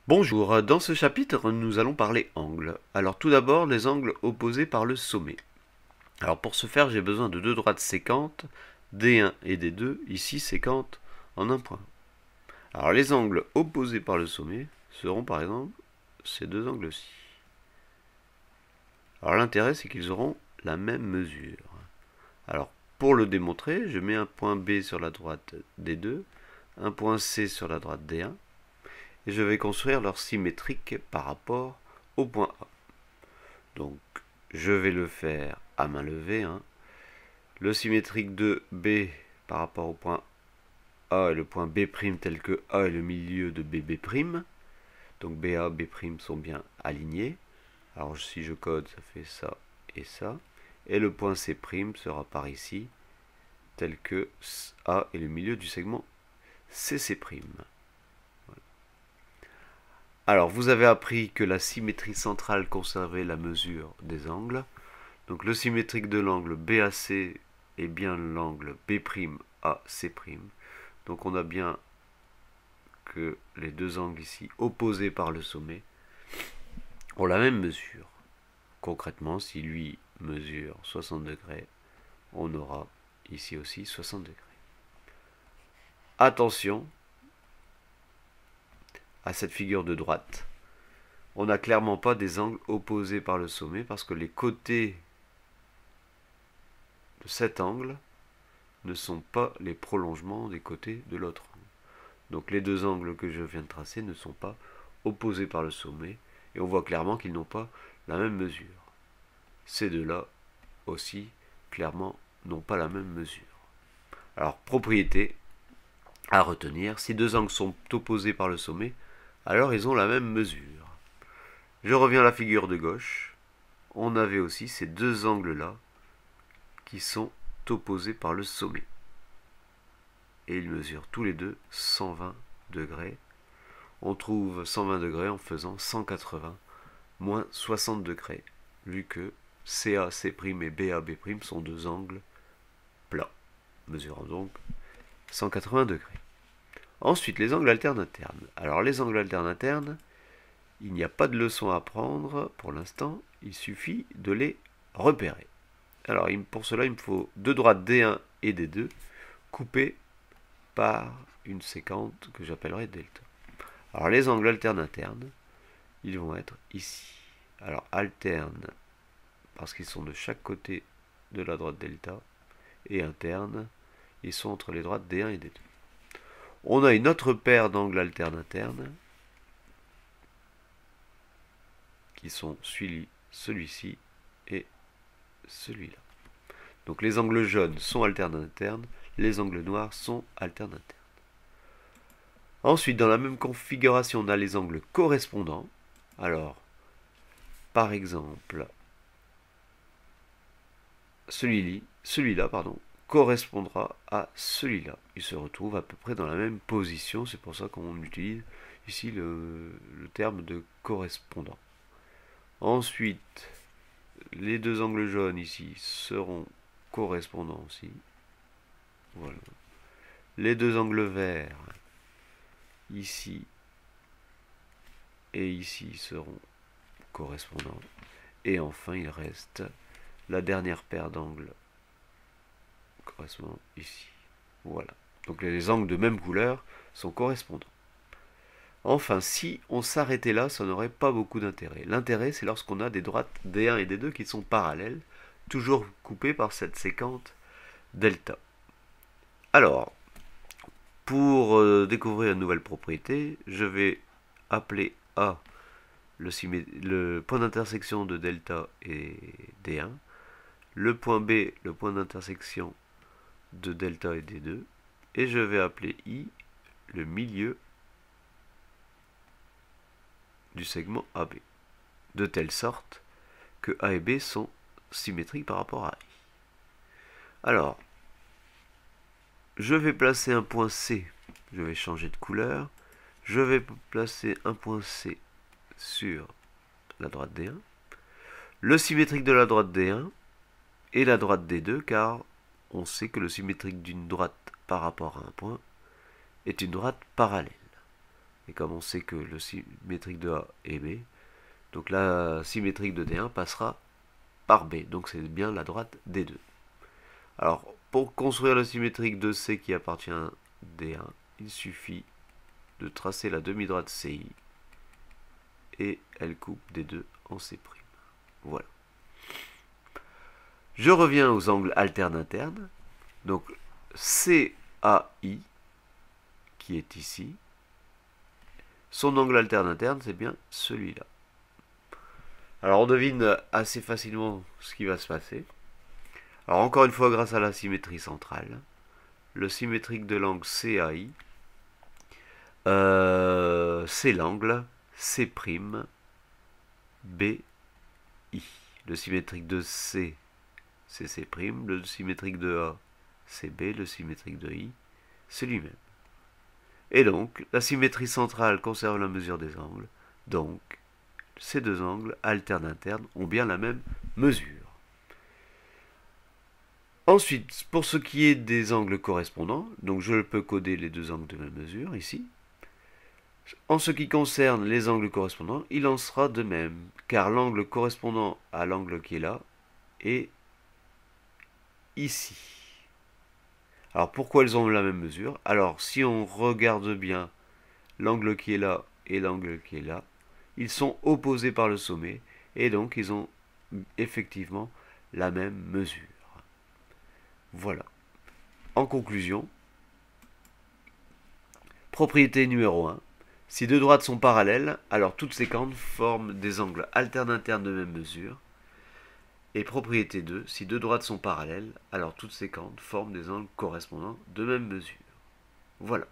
Bonjour, dans ce chapitre nous allons parler angles. Alors tout d'abord les angles opposés par le sommet. Alors pour ce faire j'ai besoin de deux droites sécantes, D1 et D2, ici sécantes en un point. Alors les angles opposés par le sommet seront par exemple ces deux angles-ci. Alors l'intérêt c'est qu'ils auront la même mesure. Alors pour le démontrer, je mets un point B sur la droite D2, un point C sur la droite D1, et je vais construire leur symétrique par rapport au point A. Donc, je vais le faire à main levée. Le symétrique de B par rapport au point A et le point B' tel que A est le milieu de BB'. Donc BA, B' sont bien alignés. Alors si je code, ça fait ça et ça. Et le point C' sera par ici, tel que A est le milieu du segment CC'. Alors, vous avez appris que la symétrie centrale conservait la mesure des angles. Donc, le symétrique de l'angle BAC est bien l'angle B'AC'. Donc, on a bien que les deux angles ici, opposés par le sommet, ont la même mesure. Concrètement, si lui mesure 60 degrés, on aura ici aussi 60 degrés. Attention à cette figure de droite. On n'a clairement pas des angles opposés par le sommet parce que les côtés de cet angle ne sont pas les prolongements des côtés de l'autre angle. Donc les deux angles que je viens de tracer ne sont pas opposés par le sommet et on voit clairement qu'ils n'ont pas la même mesure. Ces deux-là aussi, clairement, n'ont pas la même mesure. Alors, propriété à retenir, si deux angles sont opposés par le sommet, alors ils ont la même mesure. Je reviens à la figure de gauche. On avait aussi ces deux angles-là qui sont opposés par le sommet. Et ils mesurent tous les deux 120 degrés. On trouve 120 degrés en faisant 180 moins 60 degrés, vu que CAC' et BAB' sont deux angles plats, mesurant donc 180 degrés. Ensuite, les angles alternes internes. Alors les angles alternes internes, il n'y a pas de leçon à prendre pour l'instant, il suffit de les repérer. Alors pour cela, il me faut deux droites D1 et D2 coupées par une séquente que j'appellerai delta. Alors les angles alternes internes, ils vont être ici. Alors alternes, parce qu'ils sont de chaque côté de la droite delta, et internes, ils sont entre les droites D1 et D2. On a une autre paire d'angles alternes internes, qui sont celui-ci et celui-là. Donc les angles jaunes sont alternes internes, les angles noirs sont alternes internes. Ensuite, dans la même configuration, on a les angles correspondants. Alors, par exemple, celui-là, correspondra à celui-là. Il se retrouve à peu près dans la même position, c'est pour ça qu'on utilise ici le terme de correspondant. Ensuite, les deux angles jaunes ici seront correspondants aussi. Voilà. Les deux angles verts ici et ici seront correspondants. Et enfin, il reste la dernière paire d'angles correspondant ici. Voilà. Donc les angles de même couleur sont correspondants. Enfin, si on s'arrêtait là, ça n'aurait pas beaucoup d'intérêt. L'intérêt, c'est lorsqu'on a des droites D1 et D2 qui sont parallèles, toujours coupées par cette séquente delta. Alors, pour découvrir une nouvelle propriété, je vais appeler A le point d'intersection de delta et D1, le point B le point d'intersection de delta et D2, et je vais appeler I le milieu du segment AB, de telle sorte que A et B sont symétriques par rapport à I. Alors, je vais placer un point C, je vais changer de couleur, je vais placer un point C sur la droite D1, le symétrique de la droite D1 et la droite D2, car on sait que le symétrique d'une droite par rapport à un point est une droite parallèle. Et comme on sait que le symétrique de A est B, donc la symétrique de D1 passera par B. Donc c'est bien la droite D2. Alors, pour construire le symétrique de C qui appartient à D1, il suffit de tracer la demi-droite CI et elle coupe D2 en C'. Voilà. Je reviens aux angles alternes internes. Donc CAI, qui est ici, son angle alterne interne, c'est bien celui-là. Alors on devine assez facilement ce qui va se passer. Alors encore une fois, grâce à la symétrie centrale, le symétrique de l'angle CAI, c'est l'angle C', BI. Le symétrique de C, c'est C', le symétrique de A, c'est B, le symétrique de I, c'est lui-même. Et donc, la symétrie centrale conserve la mesure des angles, donc ces deux angles alternes internes ont bien la même mesure. Ensuite, pour ce qui est des angles correspondants, donc je peux coder les deux angles de même mesure ici. En ce qui concerne les angles correspondants, il en sera de même, car l'angle correspondant à l'angle qui est là est ici. Alors pourquoi ils ont la même mesure? Alors si on regarde bien l'angle qui est là et l'angle qui est là, ils sont opposés par le sommet et donc ils ont effectivement la même mesure. Voilà. En conclusion, propriété numéro 1. Si deux droites sont parallèles, alors toutes séquentes forment des angles alternes internes de même mesure. Et propriété 2, si deux droites sont parallèles, alors toutes séquentes forment des angles correspondants de même mesure. Voilà.